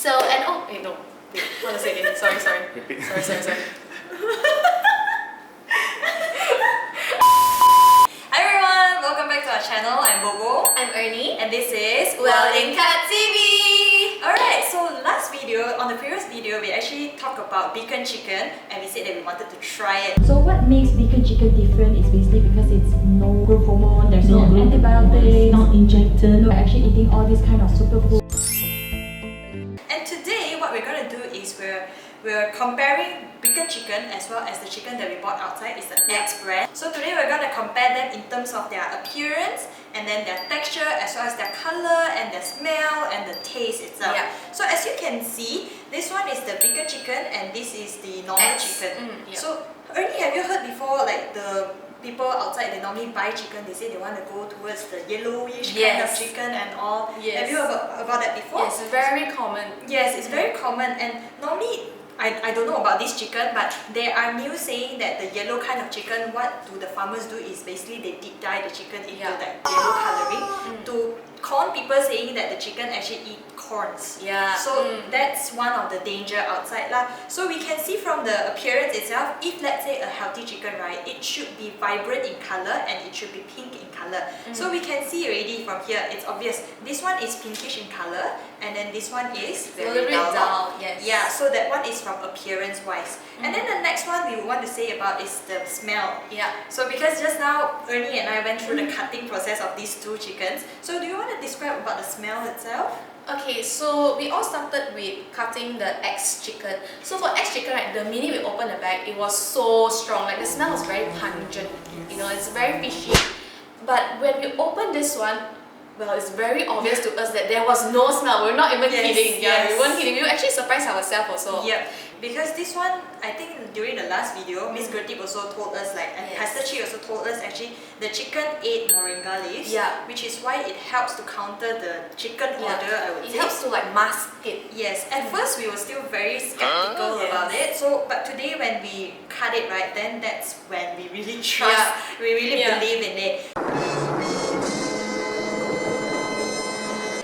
So, and oh, wait, no. Wait, I want to say it again. Sorry. Sorry. Hi everyone, welcome back to our channel. I'm Bobo. I'm Ernie. And this is wellincart TV! Alright, so on the previous video, we actually talked about beacon chicken and we said that we wanted to try it. So what makes beacon chicken different is basically because it's no growth hormone, there's no antibiotics, not injected. We're actually eating all these kind of superfood. And today, what we're going to do is we're comparing beacon chicken as well as the chicken that we bought outside. It's an X brand. So today we're going to compare them in terms of their appearance and then their texture as well as their color and their smell and the taste itself. Yeah. So as you can see, this one is the beacon chicken and this is the normal chicken. Yeah. So Ernie, have you heard before like the people outside, they normally buy chicken, they say they want to go towards the yellowish kind of chicken and all. Yes. Have you heard about that before? Yes, very common. Yes, it's very common, and normally I don't know about this chicken, but there are news saying that the yellow kind of chicken, what do the farmers do is basically they deep dye the chicken into that yellow coloring to con people saying that the chicken actually eat corns. Yeah. So that's one of the danger outside lah. So we can see from the appearance itself, if let's say a healthy chicken, right, it should be vibrant in color and it should be pink in color. So we can see already from here, it's obvious. This one is pinkish in color and then this one is very dull. Yes. Yeah, so that one is from appearance wise. And then the next one we want to say about is the smell. Yeah. So because just now Ernie and I went through the cutting process of these two chickens. So do you want to describe about the smell itself? Okay, so we all started with cutting the X chicken. So for X chicken, right, the minute we opened the bag, it was so strong. Like the smell was very pungent. You know, it's very fishy. But when we opened this one, well, it's very obvious to us that there was no smell. We're not even kidding. Yeah, we weren't kidding. We were actually surprised ourselves also. Yep. Because this one, I think during the last video, Miss Gertie also told us, like, and Pastor Chi also told us actually the chicken ate moringa leaves, which is why it helps to counter the chicken odor, I would say. It helps to like mask it. Yes, at first we were still very skeptical about it. So, but today when we cut it, right, then that's when we really trust, we really believe in it.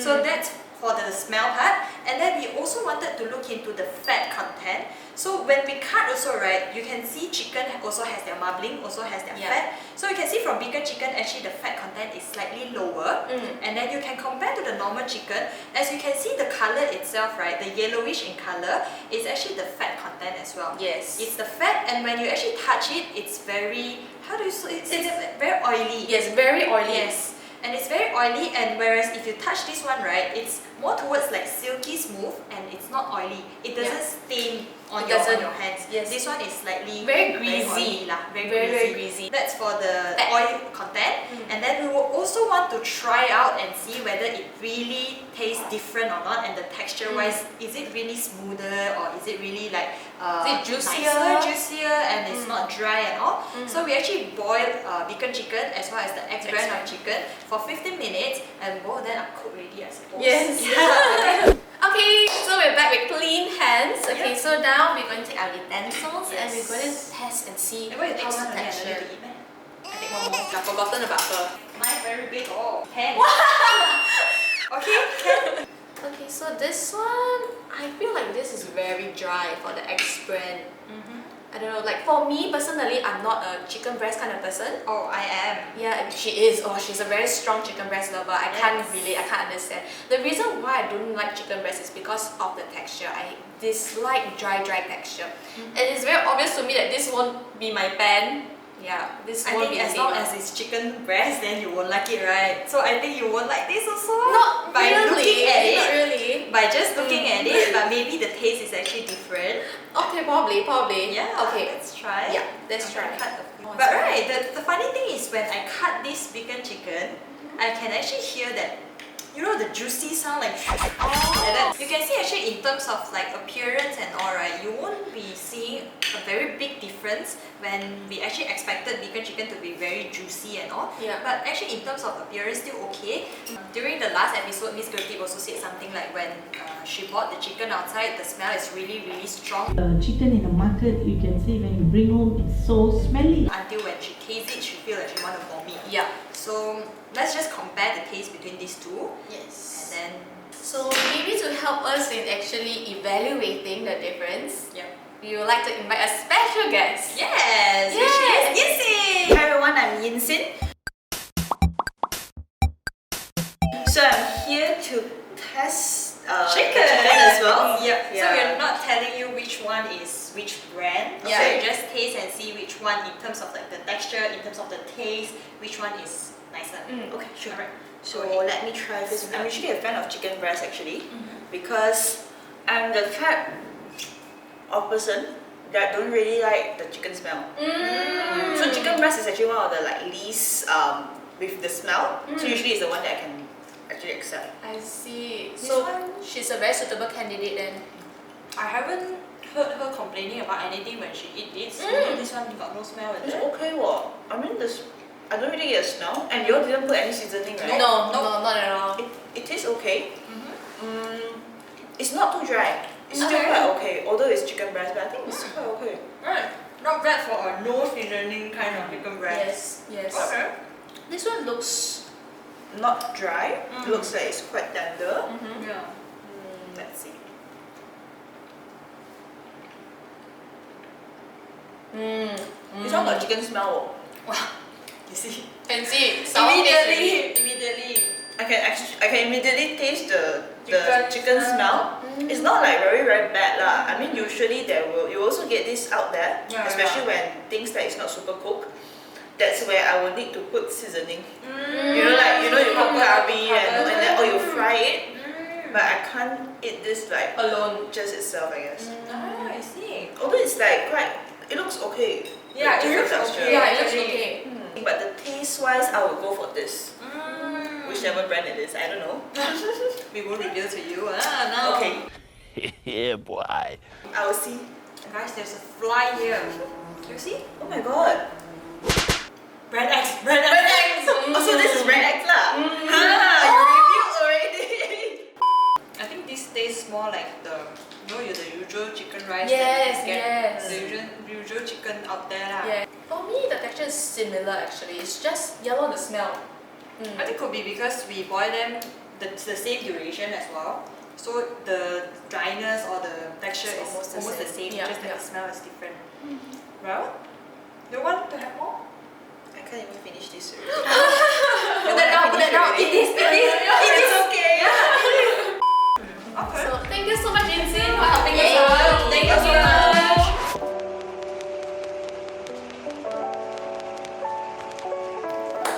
So that's for the smell part, and then we also wanted to look into the fat content. So when we cut also, right, you can see chicken also has their marbling, also has their fat. So you can see from beacon chicken actually the fat content is slightly lower, and then you can compare to the normal chicken. As you can see the color itself, right, the yellowish in color is actually the fat content as well. Yes. It's the fat, and when you actually touch it, it's very, how do you say it? It's very oily. Yes, very oily. Yes. And it's very oily, and whereas if you touch this one, right, it's more towards like silky smooth and it's not oily. It doesn't stain on your hands. Yes. This one is slightly very greasy. Very greasy. That's for the oil content. And then we will also want to try out and see whether it really tastes different or not, and the texture wise, is it really smoother or is it really like is it juicier, and it's not dry and all. So we actually boiled beacon chicken as well as the X brand of chicken for 15 minutes, and both of them are cooked already, I suppose. Yes. Okay, so we're back with clean hands. Okay, so now we're going to take our utensils and we're going to test and see how the texture. I take one more. I've forgotten about her. Mine very big. Oh, pen. Okay, can. Okay, so this one, I feel like this is very dry for the X brand. I don't know, like for me personally, I'm not a chicken breast kind of person. Oh, I am. Yeah, she is. Oh, she's a very strong chicken breast lover. I can't relate, I can't understand. The reason why I don't like chicken breast is because of the texture. I dislike dry texture. And it's very obvious to me that this won't be my pan. Yeah, this won't be as long as it's chicken breast, then you won't like it, right? So I think you won't like this also. Not by looking at it. Not really. By just looking at it, but maybe the taste is actually different. Okay, probably. Yeah. Okay, let's try. Yeah, let's try. But right, the funny thing is when I cut this beacon chicken, I can actually hear that, you know, the juicy sound like like that. You can see actually in terms of like appearance and all, right, you won't be seeing a very big difference when we actually expected beacon chicken to be very juicy and all. Yeah. But actually in terms of appearance, still okay. During the last episode, Miss Gertie also said something like when she bought the chicken outside, the smell is really strong. The chicken in the market, you can see when you bring home, it's so smelly. Until when she tastes it, she feels like she wants to vomit. Yeah. So let's just compare the taste between these two. Yes. And then So maybe to help us in actually evaluating the difference, we would like to invite a special guest. Yes, which is Yin-Sin. Hi everyone, I'm Yin-Sin. So I'm here to test chicken as well. So we're not telling you which one is which brand. So you just taste and see which one in terms of like the texture, in terms of the taste, which one is nicer. Okay, sure. Alright. So let me try this. I'm usually a fan of chicken breast actually, because I'm the type of person that don't really like the chicken smell. So chicken breast is actually one of the like least with the smell. So usually it's the one that I can actually accept. I see. This So one- she's a very suitable candidate then. I haven't heard her complaining about anything when she eats this. This one got no smell in It's it. okay, what? I mean, I don't really get a smell, and you all didn't put any seasoning, right? No, not at all. It tastes okay. It's not too dry. It's still Okay. quite okay, although it's chicken breast, but I think it's quite okay. Right. Not bad for a no seasoning kind of chicken breast. Yes. Okay. This one looks. Not dry. Looks like it's quite tender. Yeah. Let's see. This one got chicken smell. Wow. You see? Fancy. Sour taste already. Immediately. I can immediately taste the Chicken chicken smell. smell. It's not like very bad lah. I mean, usually you also get this out there, especially when things that is not super cooked. That's where I will need to put seasoning. You know, you cook curry and then you fry it. But I can't eat this like Alone. just itself, I guess. Ah, I see. Although it's like it looks okay. Yeah, The it looks texture. okay. Yeah, it looks actually. okay. But the taste wise, I would go for this. Whichever brand it is, I don't know. We won't reveal to you. No. Okay, Yeah, boy. I will see. Guys, there's a fly here. You see? Oh my god. Brand X. Brand X. Oh, so this is brand X lah. You reviewed already. I think this tastes more like the usual chicken rice Yes, that you get. yes. The usual chicken out there lah. Yeah. For me, the texture is similar actually. It's just yellow the smell. I think could be because we boil them the same duration as well. So the dryness or the texture It's is almost the same, Yeah, just that yeah. the smell is different. Well, you want to have more? I can't even finish this already. Put that down, put that down. It is, it is. It's okay. Okay. So thank you so much, Yin-Sin, for helping us out. Thank you so much.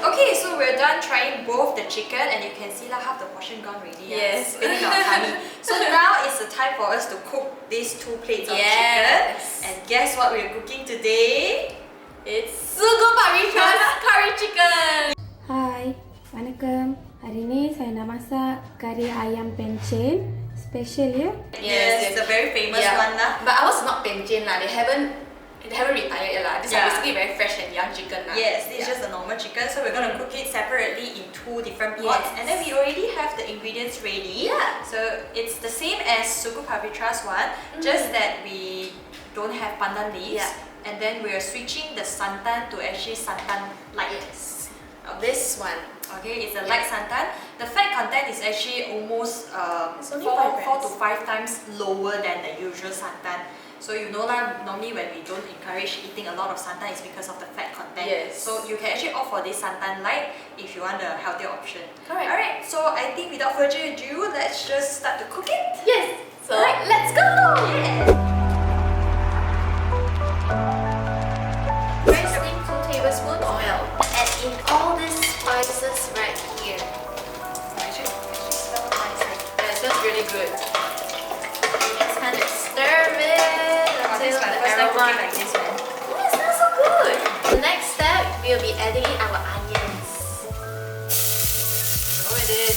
Okay, so we're done trying both the chicken and you can see like half the portion gone already. Yes. Spinning our tummy. So now it's the time for us to cook these 2 plates of Yes. chicken. And guess what we're cooking today? It's Sugu Pavitra's curry chicken. Hai, Wanakkam. Hari ni saya nak masak kari ayam pencen. Special ya. Yes, it's a very famous one lah. But ours is not penjin lah. They haven't retired yet lah. This is basically very fresh and young chicken lah. Yes, it's just a normal chicken, so we're gonna cook it separately in 2 different pots. Yes. And then we already have the ingredients ready. Yeah. So it's the same as Sugu Pavitra's one, just that we don't have pandan leaves. Yeah. And then we're switching the santan to actually santan light. Yes. This one. Okay, it's a light santan. The fat content is actually almost It's only 4 5 to 5 times lower than the usual santan. So you know lah, normally when we don't encourage eating a lot of santan, it's because of the fat content. Yes. So you can actually opt for this santan light if you want a healthier option. Correct. Alright, so I think without further ado, let's just start to cook it. Yes. So Alright. let's go. Yeah. First thing, 2 tablespoons oil. Add in all these spices right here. Actually smells nice. Yeah, it smells really good. Just kind of stir it This is until my the first time aroma. cooking like this, man. Oh, it smells so good. The next step, we'll be adding in our onions. Throw it in.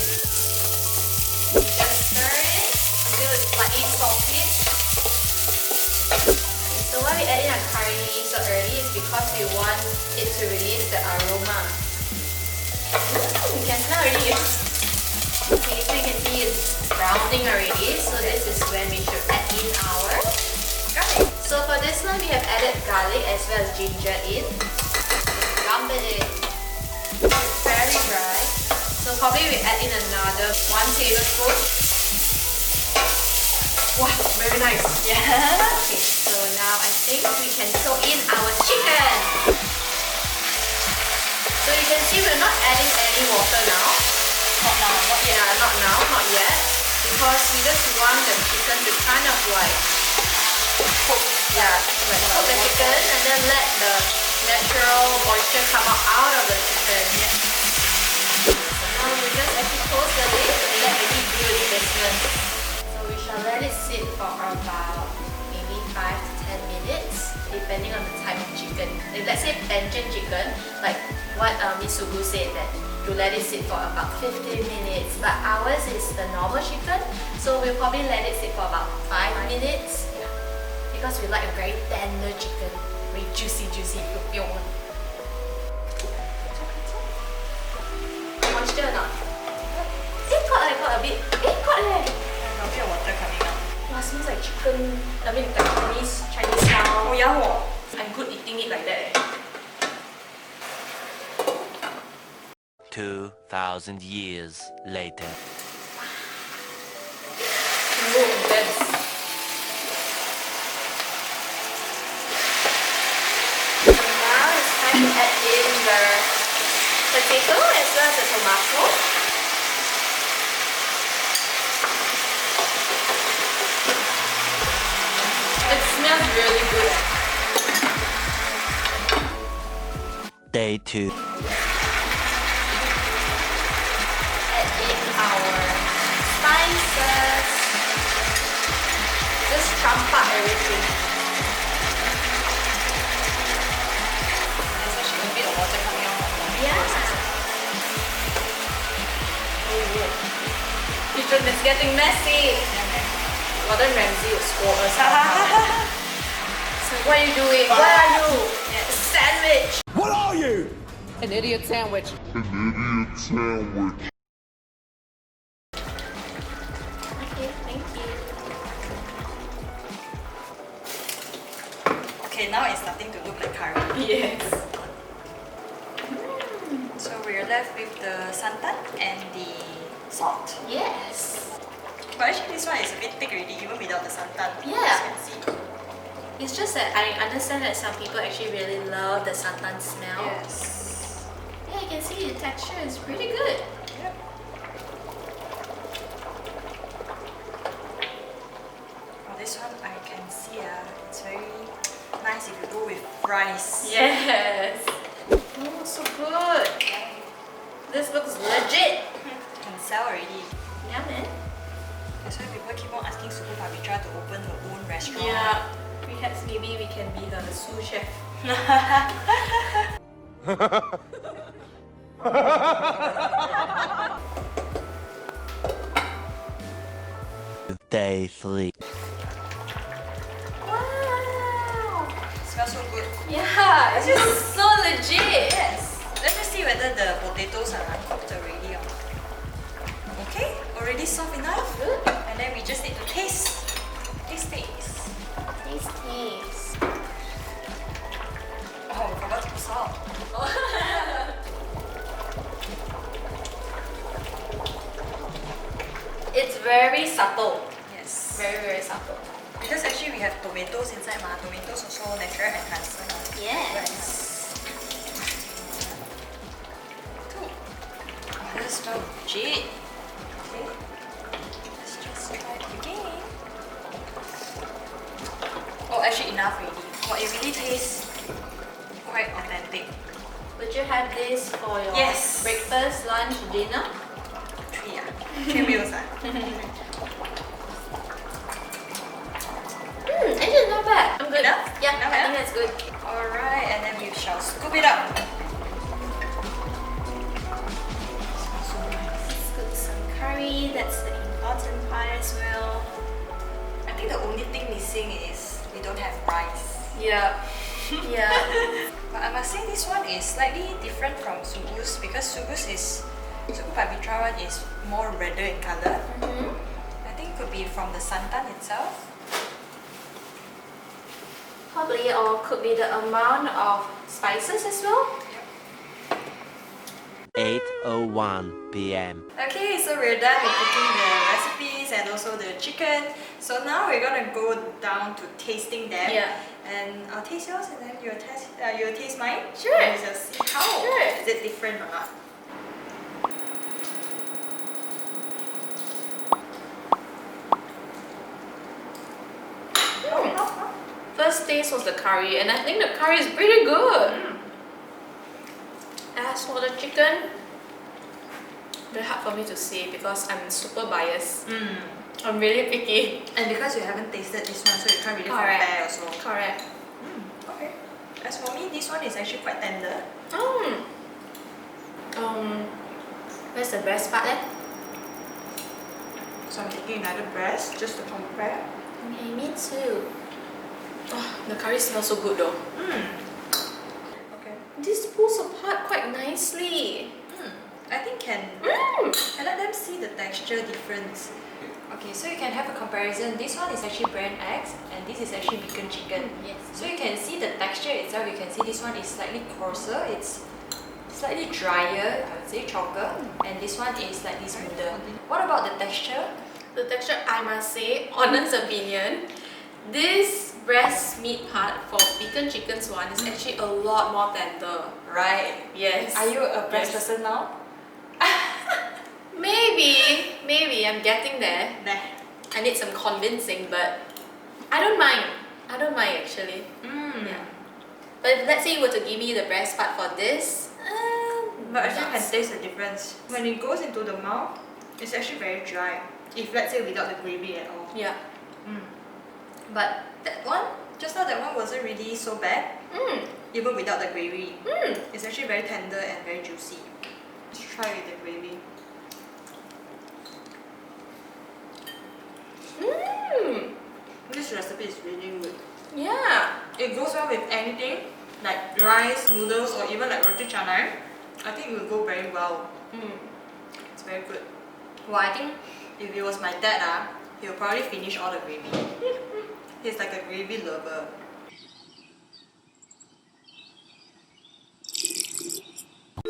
Just stir it until it's slightly salted. So why we add in our curry leaves so early is because we want it to release the aroma. You can smell already. Okay, so you can see it's browning already. So this is when we should add in our garlic. So for this one, we have added garlic as well as ginger in. Dump it in. It's very dry. So probably we add in another 1 tablespoon. Wow, very nice. Yeah. Okay, so now I think we can throw in our chicken. So you can see we're not adding any water now. Not now, not yet. Yeah, not now, not yet. Because we just want the chicken to kind of like cook. Yeah, like cook the chicken and then let the natural moisture come out of the chicken. Yeah. So now we just actually close the lid and let it do its business. So we shall let it sit for about maybe 5 to 10 minutes, depending on the type of chicken. If let's say pension chicken, like what Miss Sugu said, that you let it sit for about 15 minutes, but ours is the normal chicken, so we'll probably let it sit for about 5 minutes, because we like a very tender chicken, very juicy, pyong. Moisture or not? Got a bit. Got leh. A bit of water coming out. Wow, smells like chicken. I mean, like Chinese style. Oh yeah, oh. I'm good eating it like that. 2,000 years later. Oh, intense. So now it's time to add in the potato as well as the tomato. It smells really good. Day 2. Add in our spices. Just chomp up everything. There's actually a bit of water coming out from the Yeah. Kitchen is getting messy. Gordon Ramsay will score us out. So what are you doing? What are you? A sandwich. What are you? An idiot sandwich. Okay, thank you. Okay, now it's starting to look like curry. Yes. So we're left with the santan and the salt. Yes. But actually this one is a bit thick already, even without the santan. Yeah. As you can see. It's just that I understand that some people actually really love the santan smell. Yes. Yeah, you can see the texture is pretty good. Yep. For this one, I can see it's very nice if you go with rice. Yes. Oh, so good. This looks legit. You can sell already. Yeah, man. That's why people keep on asking Sugu Pavithra to open her own restaurant. Yeah. Perhaps maybe we can be the sous chef. Day 3. Wow. Smells so good. Yeah, it's just so legit. Yes. Let's just see whether the potatoes are cooked already or not. Okay, already soft enough. Good. And then we just need to taste. Taste. Taste. Oh, we forgot to put salt. It's very subtle. Yes. Very, very subtle. Because actually we have tomatoes inside ma. Tomatoes also natural enhancer. Yes. Two. Oh, this smells legit. Okay. Let's just try it again. Oh, actually enough already. Oh, it really tastes quite authentic. Would you have this for your Yes. breakfast, lunch, dinner? 3 3 meals Actually not bad. I'm good. Enough? Yeah, Enough, I think yeah? that's good. Alright, and then we shall scoop it up. Smells so nice. Let's cook some curry. That's the important part as well. I think the only thing missing is we don't have rice. Yeah. Yeah. But I must say this one is slightly different from Sugu's because Sugu Pavithra one is more redder in color. I think it could be from the santan itself. Probably, or could be the amount of spices as well. 8:01 p.m. Okay, so we're done with cooking the recipes meats and also the chicken. So now we're gonna go down to tasting them. Yeah. And I'll taste yours and then you'll taste mine. Sure. And we'll just see how Sure. is it different or not. First taste was the curry, and I think the curry is pretty good. As for the chicken, very hard for me to say because I'm super biased. I'm really picky. And because you haven't tasted this one, so you can't really Correct. compare also. Correct. Okay. As for me, this one is actually quite tender. Where's the breast part then? So I'm taking another breast just to compare. Okay, me too. Oh, the curry smells so good though. Okay. This pulls apart quite nicely. I think can let them see the texture difference. Okay, so you can have a comparison. This one is actually brand X and this is actually vegan chicken. Yes. So you can see the texture itself. You can see this one is slightly coarser. It's slightly drier, I would say chalker, and this one is slightly smoother. What about the texture? The texture, I must say, honest opinion, this breast meat part for vegan chickens one is actually a lot more tender. Right. Yes. Are you a breast Yes. person now? Maybe I'm getting there. Nah. I need some convincing, but I don't mind. I don't mind actually. Yeah. But if let's say you were to give me the breast part for this, But actually you nuts. can taste the difference. When it goes into the mouth, it's actually very dry. If let's say without the gravy at all. Yeah. But that one, just now that one wasn't really so bad. Even without the gravy. It's actually very tender and very juicy. Let's try with the gravy. This recipe is really good. Yeah. It goes well with anything like rice, noodles, or even like roti canai. I think it will go very well. It's very good. Well, I think if it was my dad, he'll probably finish all the gravy. He's like a gravy lover.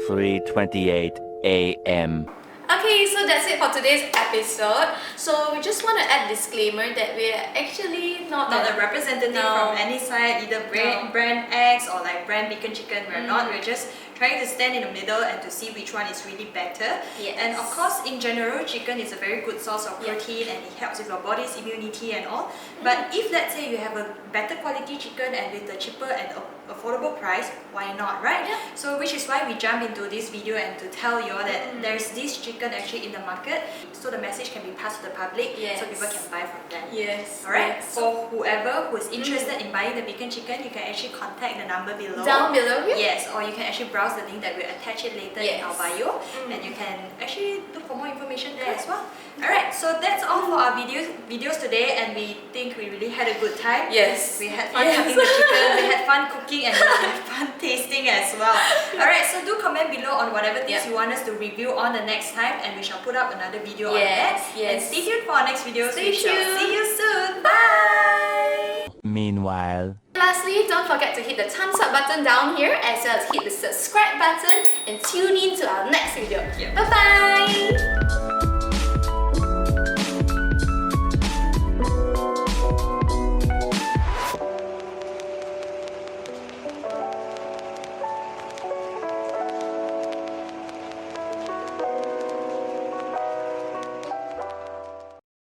(3:28 a.m.) Okay, so that's it for today's episode. So we just want to add disclaimer that we're actually not Not a representative No. from any side, either No. brand X or like brand vegan chicken. We're not. We're just trying to stand in the middle and to see which one is really better. Yes. And of course, in general, chicken is a very good source of Yeah. protein and it helps with your body's immunity and all. But if let's say you have a better quality chicken and with a cheaper and affordable price, why not, right? Yeah. So which is why we jump into this video and to tell you all that there's this chicken actually in the market, so the message can be passed to the public, Yes. so people can buy from them. Yes. Alright, yes. for whoever who is interested in buying the vegan chicken, you can actually contact the number below. Down below here? Yes, or you can actually browse the link that we'll attach it later in our Yes. bio, and you can actually look for more information there as well. Alright, so that's all for our videos today, and we think we really had a good time. Yes. We had fun Yes. cutting the chicken, we had fun cooking, and we had fun tasting as well. Alright, so do comment below on whatever things Yeah. you want us to review on the next time, and we shall put up another video on Yes, that. yes. And stay tuned for our next videos. Stay We shall tuned. see you soon. Bye! Meanwhile, Lastly, don't forget to hit the thumbs up button down here as well as hit the subscribe button and tune in to our next video. Yep. Bye bye!